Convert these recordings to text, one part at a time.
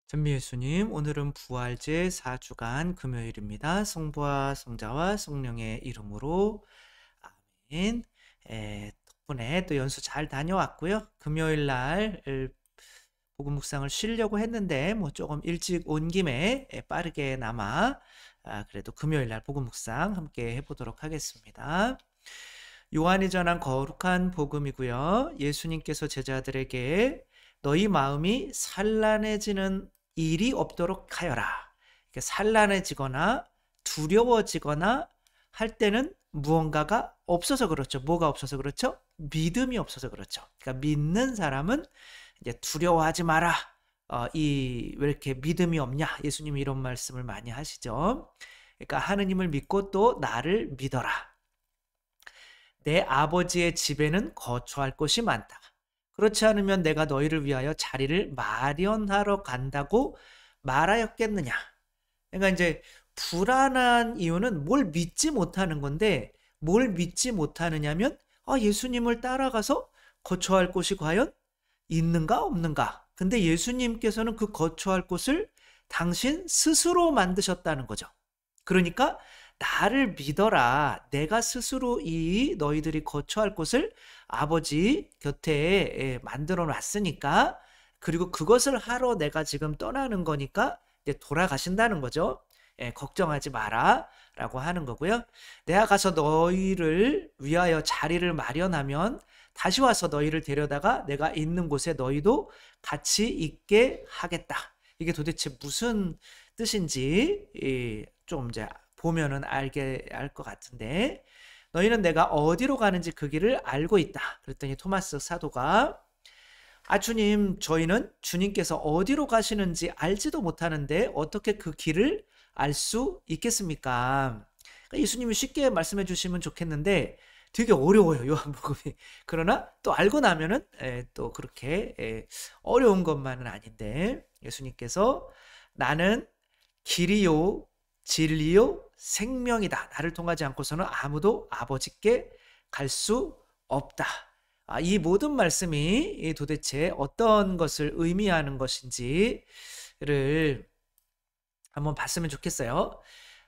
전미 예수님, 오늘은 부활제 4주간 금요일입니다. 성부와 성자와 성령의 이름으로 아멘. 덕분에 또 연수 잘 다녀왔고요. 금요일 날 복음 묵상을 쉬려고 했는데 뭐 조금 일찍 온 김에 빠르게나마 그래도 금요일 날 복음 묵상 함께 해보도록 하겠습니다. 요한이 전한 거룩한 복음이고요. 예수님께서 제자들에게 너희 마음이 산란해지는 일이 없도록 하여라. 이렇게 산란해지거나 두려워지거나 할 때는 무언가가 없어서 그렇죠. 뭐가 없어서 그렇죠? 믿음이 없어서 그렇죠. 그러니까 믿는 사람은 이제 두려워하지 마라. 왜 이렇게 믿음이 없냐? 예수님이 이런 말씀을 많이 하시죠. 그러니까 하느님을 믿고 또 나를 믿어라. 내 아버지의 집에는 거처할 곳이 많다. 그렇지 않으면 내가 너희를 위하여 자리를 마련하러 간다고 말하였겠느냐. 그러니까 이제 불안한 이유는 뭘 믿지 못하는 건데, 뭘 믿지 못하느냐면 예수님을 따라가서 거처할 곳이 과연 있는가 없는가. 근데 예수님께서는 그 거처할 곳을 당신 스스로 만드셨다는 거죠. 그러니까 나를 믿어라. 내가 스스로 이 너희들이 거처할 곳을 아버지 곁에 만들어 놨으니까, 그리고 그것을 하러 내가 지금 떠나는 거니까 이제 돌아가신다는 거죠. 걱정하지 마라 라고 하는 거고요. 내가 가서 너희를 위하여 자리를 마련하면 다시 와서 너희를 데려다가 내가 있는 곳에 너희도 같이 있게 하겠다. 이게 도대체 무슨 뜻인지 좀 이제 보면은 알게 알 것 같은데, 너희는 내가 어디로 가는지 그 길을 알고 있다. 그랬더니 토마스 사도가 주님, 저희는 주님께서 어디로 가시는지 알지도 못하는데 어떻게 그 길을 알 수 있겠습니까? 그러니까 예수님이 쉽게 말씀해 주시면 좋겠는데 되게 어려워요, 요한복음이. 그러나 또 알고 나면은 또 그렇게 어려운 것만은 아닌데, 예수님께서 나는 길이요 진리요 생명이다. 나를 통하지 않고서는 아무도 아버지께 갈 수 없다. 이 모든 말씀이 도대체 어떤 것을 의미하는 것인지를 한번 봤으면 좋겠어요.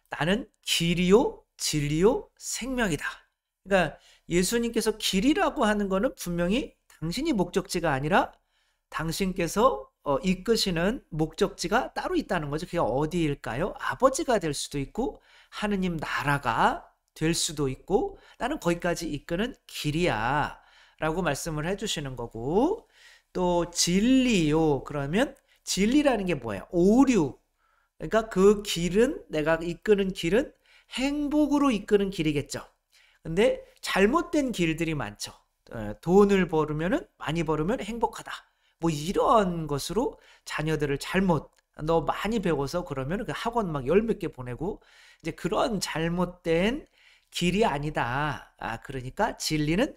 나는 길이요 진리요 생명이다. 그러니까 예수님께서 길이라고 하는 거는 분명히 당신이 목적지가 아니라 당신께서 이끄시는 목적지가 따로 있다는 거죠. 그게 어디일까요? 아버지가 될 수도 있고 하느님 나라가 될 수도 있고, 나는 거기까지 이끄는 길이야 라고 말씀을 해주시는 거고, 또 진리요. 그러면 진리라는 게 뭐예요? 오류. 그러니까 그 길은, 내가 이끄는 길은 행복으로 이끄는 길이겠죠. 근데 잘못된 길들이 많죠. 돈을 벌으면은, 많이 벌으면 행복하다. 뭐 이런 것으로 자녀들을 잘못, 너 많이 배워서 그러면 그 학원 막 열 몇 개 보내고, 이제 그런 잘못된 길이 아니다. 그러니까 진리는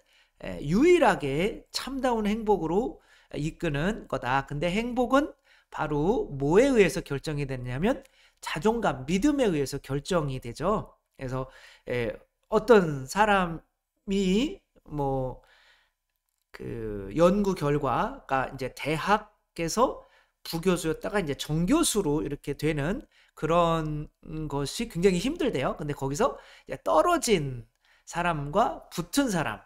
유일하게 참다운 행복으로 이끄는 거다. 근데 행복은 바로 뭐에 의해서 결정이 되냐면 자존감, 믿음에 의해서 결정이 되죠. 그래서 어떤 사람이 뭐 그 연구 결과가 이제 대학에서 부교수였다가 이제 정교수로 이렇게 되는 그런 것이 굉장히 힘들대요. 근데 거기서 이제 떨어진 사람과 붙은 사람.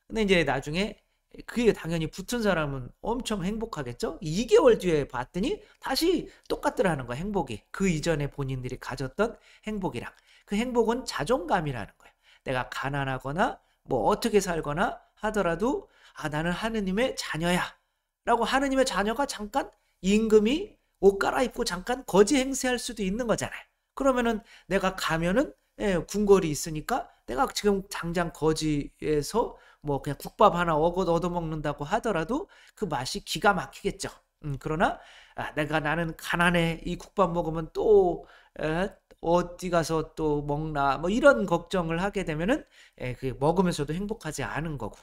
근데 이제 나중에 그게 당연히 붙은 사람은 엄청 행복하겠죠? 2개월 뒤에 봤더니 다시 똑같더라는 거야, 행복이. 그 이전에 본인들이 가졌던 행복이랑. 그 행복은 자존감이라는 거예요. 내가 가난하거나 뭐 어떻게 살거나 하더라도 나는 하느님의 자녀야 라고, 하느님의 자녀가 잠깐 임금이 옷 갈아입고 잠깐 거지 행세할 수도 있는 거잖아요. 그러면은 내가 가면은 궁궐이 있으니까 내가 지금 당장 거지에서 뭐 그냥 국밥 하나 얻어먹는다고 하더라도 그 맛이 기가 막히겠죠. 그러나 나는 가난해, 이 국밥 먹으면 또 어디 가서 또 먹나, 뭐 이런 걱정을 하게 되면은 그 먹으면서도 행복하지 않은 거고.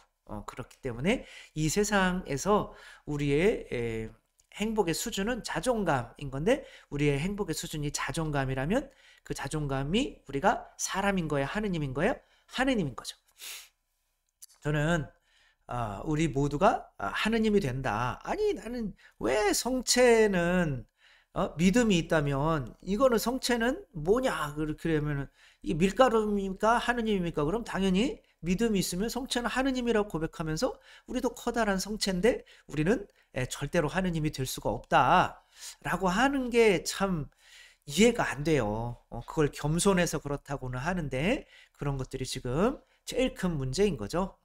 그렇기 때문에 이 세상에서 우리의 행복의 수준은 자존감인 건데, 우리의 행복의 수준이 자존감이라면 그 자존감이 우리가 사람인 거예요, 하느님인 거예요? 하느님인 거죠. 저는 우리 모두가 하느님이 된다. 아니, 나는 왜 성체는 믿음이 있다면 이거는 성체는 뭐냐? 그러면은 이 밀가루입니까? 하느님입니까? 그럼 당연히 믿음이 있으면 성체는 하느님이라고 고백하면서 우리도 커다란 성체인데 우리는 절대로 하느님이 될 수가 없다라고 하는 게 참 이해가 안 돼요. 그걸 겸손해서 그렇다고는 하는데 그런 것들이 지금 제일 큰 문제인 거죠.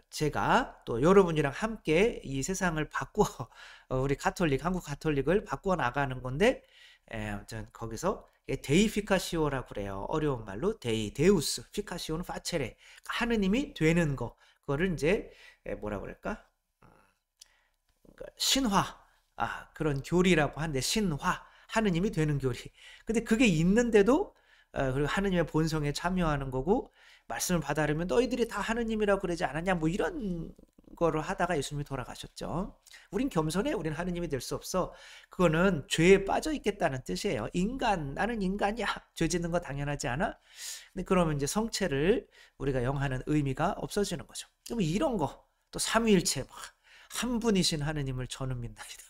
제가 또 여러분이랑 함께 이 세상을 바꾸어 우리 한국 가톨릭을 바꾸어 나가는 건데 아무튼 거기서 데이피카시오라고 그래요. 어려운 말로 데우스, 피카시오는 파체레, 하느님이 되는 거. 그거를 이제 뭐라 그럴까? 그러니까 신화, 그런 교리라고 하는데 신화, 하느님이 되는 교리. 근데 그게 있는데도 그리고 하느님의 본성에 참여하는 거고 말씀을 받아려면 너희들이 다 하느님이라고 그러지 않았냐 뭐 이런 거를 하다가 예수님이 돌아가셨죠. 우린 겸손해. 우린 하느님이 될 수 없어. 그거는 죄에 빠져 있겠다는 뜻이에요. 나는 인간이야. 죄 짓는 거 당연하지 않아? 근데 그러면 이제 성체를 우리가 영하는 의미가 없어지는 거죠. 그럼 이런 거, 또 삼위일체, 한 분이신 하느님을 저는 믿나이다.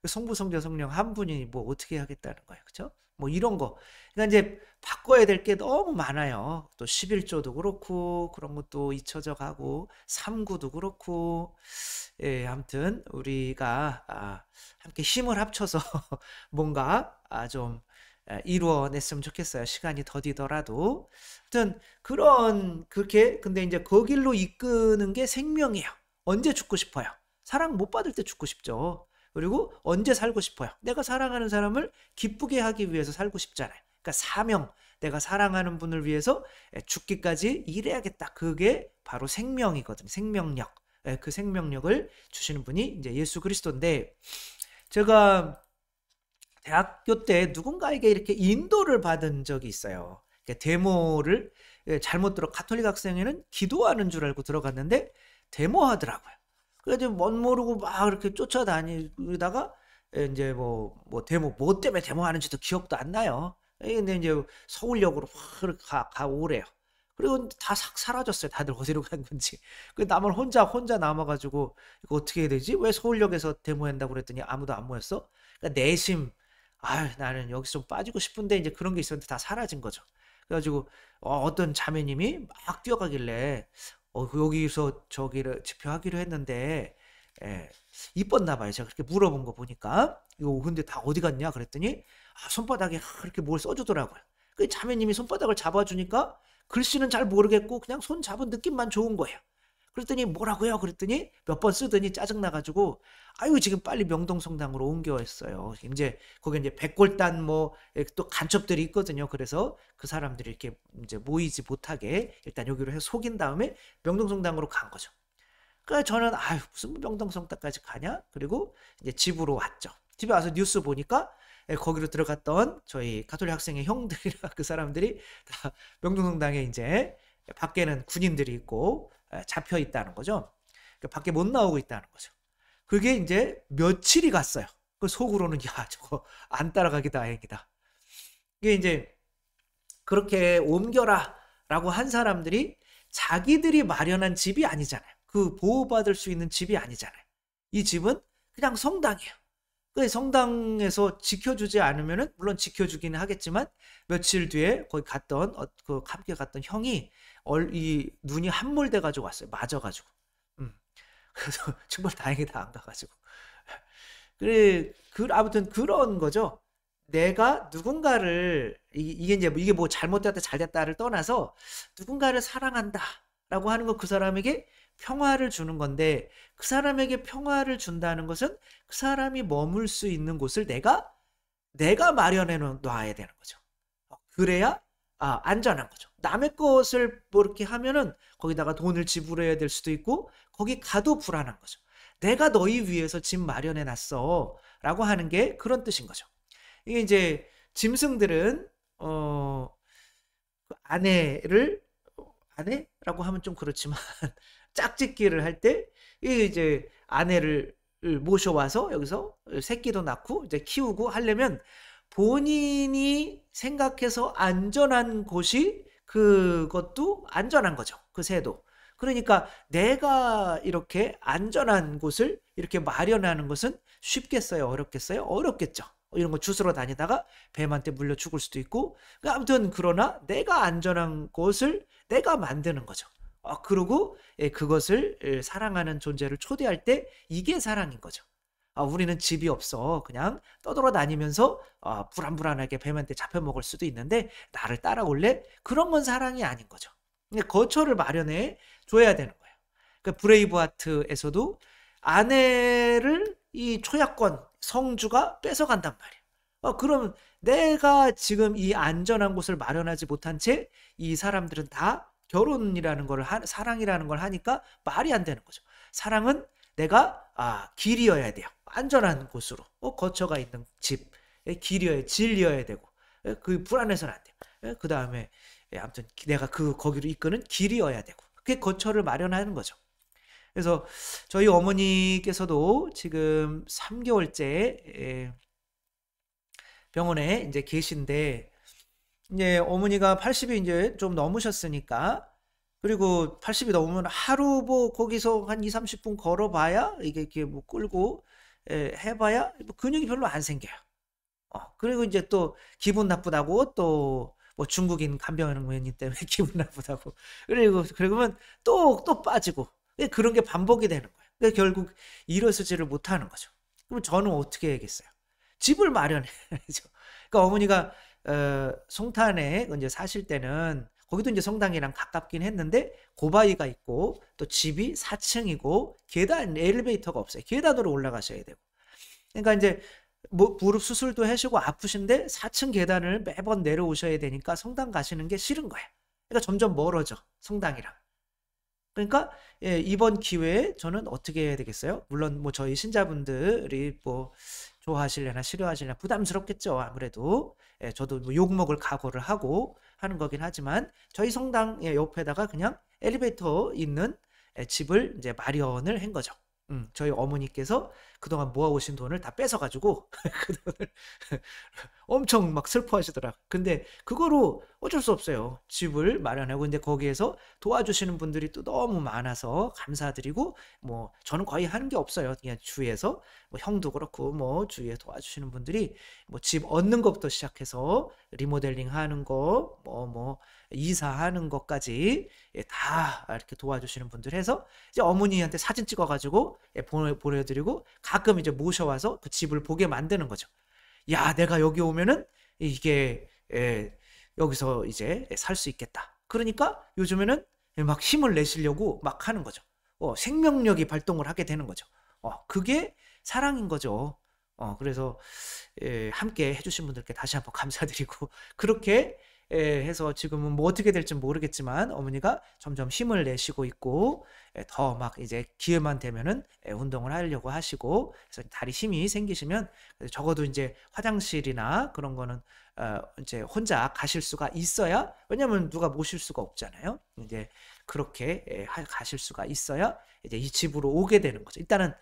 성부, 성자, 성령 한 분이 뭐 어떻게 하겠다는 거예요. 그렇죠? 뭐 이런 거. 그러니까 이제 바꿔야 될 게 너무 많아요. 또 11조도 그렇고 그런 것도 잊혀져 가고 삼구도 그렇고 아무튼 우리가 함께 힘을 합쳐서 뭔가 좀 이루어냈으면 좋겠어요. 시간이 더디더라도. 아무튼 그렇게 근데 이제 그 길로 이끄는 게 생명이에요. 언제 죽고 싶어요? 사랑 못 받을 때 죽고 싶죠. 그리고 언제 살고 싶어요? 내가 사랑하는 사람을 기쁘게 하기 위해서 살고 싶잖아요. 그러니까 사명, 내가 사랑하는 분을 위해서 죽기까지 일해야겠다. 그게 바로 생명이거든요. 생명력. 그 생명력을 주시는 분이 이제 예수 그리스도인데 제가 대학교 때 누군가에게 이렇게 인도를 받은 적이 있어요. 데모를 잘못 가톨릭 학생회는 기도하는 줄 알고 들어갔는데 데모하더라고요. 그래서 멋모르고 막 이렇게 쫓아다니다가 이제 뭐 데모 뭐 때문에 데모하는지도 기억도 안 나요. 근데 이제 서울역으로 확 가오래요. 그리고 다 싹 사라졌어요. 다들 어디로 간 건지. 그 나만 혼자 남아가지고 이거 어떻게 해야 되지? 왜 서울역에서 데모한다고 그랬더니 아무도 안 모였어? 그러니까 내심 나는 여기서 좀 빠지고 싶은데 이제 그런 게 있었는데 다 사라진 거죠. 그래가지고 어떤 자매님이 막 뛰어가길래 여기서 저기를 집회하기로 했는데 이뻤나 봐요. 제가 그렇게 물어본 거 보니까 이거 근데 다 어디 갔냐 그랬더니 손바닥에 그렇게 뭘 써주더라고요. 그 자매님이 손바닥을 잡아주니까 글씨는 잘 모르겠고 그냥 손 잡은 느낌만 좋은 거예요. 그랬더니 뭐라고요? 그랬더니 몇 번 쓰더니 짜증나가지고 지금 빨리 명동성당으로 옮겨왔어요. 이제 거기 이제 백골단 또 간첩들이 있거든요. 그래서 그 사람들이 이렇게 이제 모이지 못하게 일단 여기로 해서 속인 다음에 명동성당으로 간 거죠. 그러니까 저는 무슨 명동성당까지 가냐? 그리고 이제 집으로 왔죠. 집에 와서 뉴스 보니까 거기로 들어갔던 저희 가톨릭 학생의 형들이나 그 사람들이 다 명동성당에 이제 밖에는 군인들이 있고 잡혀 있다는 거죠. 그러니까 밖에 못 나오고 있다는 거죠. 그게 이제 며칠이 갔어요. 그 속으로는 저거 안 따라가기 다행이다. 이게 이제 그렇게 옮겨라라고 한 사람들이 자기들이 마련한 집이 아니잖아요. 그 보호받을 수 있는 집이 아니잖아요. 이 집은 그냥 성당이에요. 그 성당에서 지켜주지 않으면은 물론 지켜주기는 하겠지만 며칠 뒤에 거기 갔던 그 함께 갔던 형이 이 눈이 함몰돼 가지고 왔어요. 맞아 가지고. 그래서 정말 다행이다 안 가가지고. 그래 아무튼 그런 거죠. 내가 누군가를 이게 뭐 잘못됐다 잘됐다를 떠나서 누군가를 사랑한다라고 하는 거 그 사람에게 평화를 주는 건데 그 사람에게 평화를 준다는 것은 그 사람이 머물 수 있는 곳을 내가 마련해 놔야 되는 거죠. 그래야 안전한 거죠. 남의 것을 뭐 이렇게 하면은 거기다가 돈을 지불해야 될 수도 있고 거기 가도 불안한 거죠. 내가 너희 위해서 집 마련해 놨어 라고 하는 게 그런 뜻인 거죠. 이게 이제 짐승들은 그 아내라고 하면 좀 그렇지만 짝짓기를 할 때 이제 아내를 모셔와서 여기서 새끼도 낳고 이제 키우고 하려면 본인이 생각해서 안전한 곳이 그것도 안전한 거죠. 그 새도. 그러니까 내가 이렇게 안전한 곳을 이렇게 마련하는 것은 쉽겠어요? 어렵겠어요? 어렵겠죠. 이런 거 주스러 다니다가 뱀한테 물려 죽을 수도 있고. 아무튼 그러나 내가 안전한 곳을 내가 만드는 거죠. 그리고 그것을 사랑하는 존재를 초대할 때 이게 사랑인 거죠. 우리는 집이 없어. 그냥 떠돌아다니면서 불안불안하게 뱀한테 잡혀먹을 수도 있는데 나를 따라올래? 그런 건 사랑이 아닌 거죠. 근데 거처를 마련해 줘야 되는 거예요. 그러니까 브레이브하트에서도 아내를 이 초약권 성주가 뺏어간단 말이에요. 그럼 내가 지금 이 안전한 곳을 마련하지 못한 채 이 사람들은 다 결혼이라는 걸 사랑이라는 걸 하니까 말이 안 되는 거죠. 사랑은 내가 길이어야 돼요. 안전한 곳으로 거처가 있는 집 길이어야 진리어야 되고 그 불안해서는 안 돼요. 그 다음에 아무튼 내가 거기로 이끄는 길이어야 되고 그게 거처를 마련하는 거죠. 그래서 저희 어머니께서도 지금 3개월째 병원에 이제 계신데 이제 어머니가 80이 이제 좀 넘으셨으니까 그리고 80이 넘으면 하루 뭐 거기서 한 2, 30분 걸어봐야 이게 이렇게 뭐 끌고 해봐야 뭐 근육이 별로 안 생겨요. 그리고 이제 또 기분 나쁘다고 또 뭐 중국인 간병인님 때문에 기분 나쁘다고 그러면 또 빠지고 그런 게 반복이 되는 거예요. 그러니까 결국 일어서지를 못하는 거죠. 그럼 저는 어떻게 해야겠어요? 집을 마련해야죠. 그러니까 어머니가 송탄에 이제 사실 때는 거기도 이제 성당이랑 가깝긴 했는데 고바위가 있고 또 집이 4층이고 계단 엘리베이터가 없어요. 계단으로 올라가셔야 되고. 그러니까 이제 뭐 무릎 수술도 하시고 아프신데 4층 계단을 매번 내려오셔야 되니까 성당 가시는 게 싫은 거예요. 그러니까 점점 멀어져 성당이랑. 그러니까 이번 기회에 저는 어떻게 해야 되겠어요? 물론 뭐 저희 신자분들이 뭐 좋아하실려나 싫어하실려나 부담스럽겠죠. 아무래도 저도 뭐 욕먹을 각오를 하고 하는 거긴 하지만 저희 성당 옆에다가 그냥 엘리베이터 있는 집을 이제 마련을 한 거죠. 저희 어머니께서 그동안 모아오신 돈을 다 뺏어가지고 그 돈을 엄청 막 슬퍼하시더라. 근데 그거로 어쩔 수 없어요. 집을 마련하고 근데 거기에서 도와주시는 분들이 또 너무 많아서 감사드리고 뭐 저는 거의 하는 게 없어요. 그냥 주위에서 뭐 형도 그렇고 뭐 주위에 도와주시는 분들이 뭐 집 얻는 것부터 시작해서 리모델링 하는 거 뭐 이사하는 것까지 다 이렇게 도와주시는 분들 해서 이제 어머니한테 사진 찍어가지고 보내드리고 가끔 이제 모셔와서 그 집을 보게 만드는 거죠. 야, 내가 여기 오면은 이게 여기서 이제 살 수 있겠다. 그러니까 요즘에는 막 힘을 내시려고 막 하는 거죠. 생명력이 발동을 하게 되는 거죠. 그게 사랑인 거죠. 그래서 함께 해주신 분들께 다시 한번 감사드리고 그렇게 해서 지금은 뭐 어떻게 될지 모르겠지만 어머니가 점점 힘을 내시고 있고 더 막 이제 기회만 되면은 운동을 하려고 하시고 그래서 다리 힘이 생기시면 적어도 이제 화장실이나 그런 거는 이제 혼자 가실 수가 있어야 왜냐면 누가 모실 수가 없잖아요. 이제 그렇게 가실 수가 있어야 이제 이 집으로 오게 되는 거죠. 일단은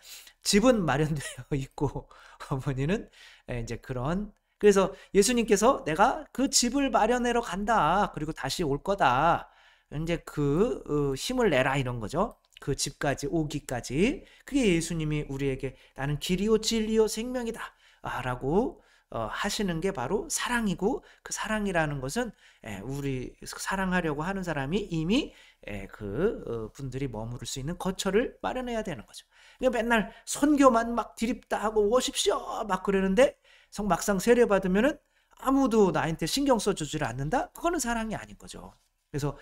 집은 마련되어 있고 어머니는 이제 그런 그래서 예수님께서 내가 그 집을 마련하러 간다. 그리고 다시 올 거다. 이제 그 힘을 내라 이런 거죠. 그 집까지 오기까지. 그게 예수님이 우리에게 나는 길이요 진리요 생명이다. 라고 하시는 게 바로 사랑이고 그 사랑이라는 것은 우리 사랑하려고 하는 사람이 이미 그 분들이 머무를 수 있는 거처를 마련해야 되는 거죠. 그러니까 맨날 선교만 막 드립다 하고 오십시오 막 그러는데 막상 세례 받으면은 아무도 나한테 신경 써주질 않는다? 그거는 사랑이 아닌 거죠. 그래서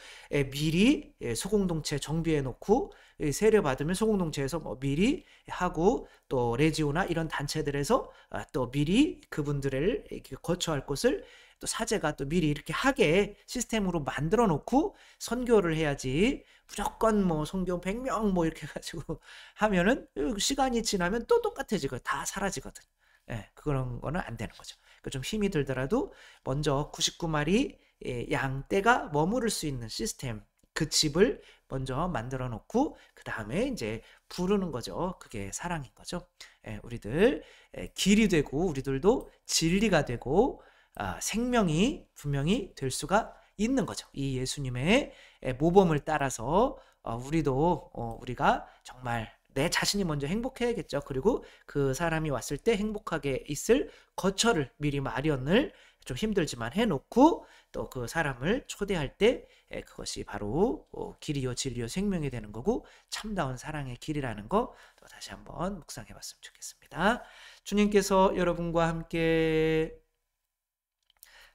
미리 소공동체 정비해 놓고 세례 받으면 소공동체에서 뭐 미리 하고 또 레지오나 이런 단체들에서 또 미리 그분들을 이렇게 거처할 곳을 또 사제가 또 미리 이렇게 하게 시스템으로 만들어 놓고 선교를 해야지 무조건 뭐 선교 100명 뭐 이렇게 해가지고 하면은 시간이 지나면 또 똑같아지고 다 사라지거든. 그런 거는 안 되는 거죠. 좀 힘이 들더라도 먼저 99마리 양떼가 머무를 수 있는 시스템 그 집을 먼저 만들어 놓고 그 다음에 이제 부르는 거죠. 그게 사랑인 거죠. 우리들 길이 되고 우리들도 진리가 되고 생명이 분명히 될 수가 있는 거죠. 이 예수님의 모범을 따라서 우리도 우리가 정말 내 자신이 먼저 행복해야겠죠. 그리고 그 사람이 왔을 때 행복하게 있을 거처를 미리 마련을 좀 힘들지만 해 놓고 또 그 사람을 초대할 때 그것이 바로 길이요 진리요 생명이 되는 거고 참다운 사랑의 길이라는 거 또 다시 한번 묵상해 봤으면 좋겠습니다. 주님께서 여러분과 함께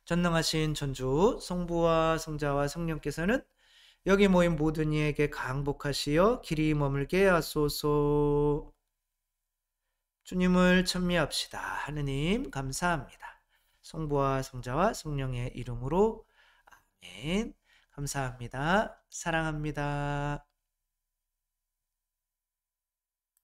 전능하신 전주 성부와 성자와 성령께서는 여기 모인 모든 이에게 강복하시어 길이 머물게 하소서. 주님을 찬미합시다. 하느님 감사합니다. 성부와 성자와 성령의 이름으로 아멘. 감사합니다. 사랑합니다.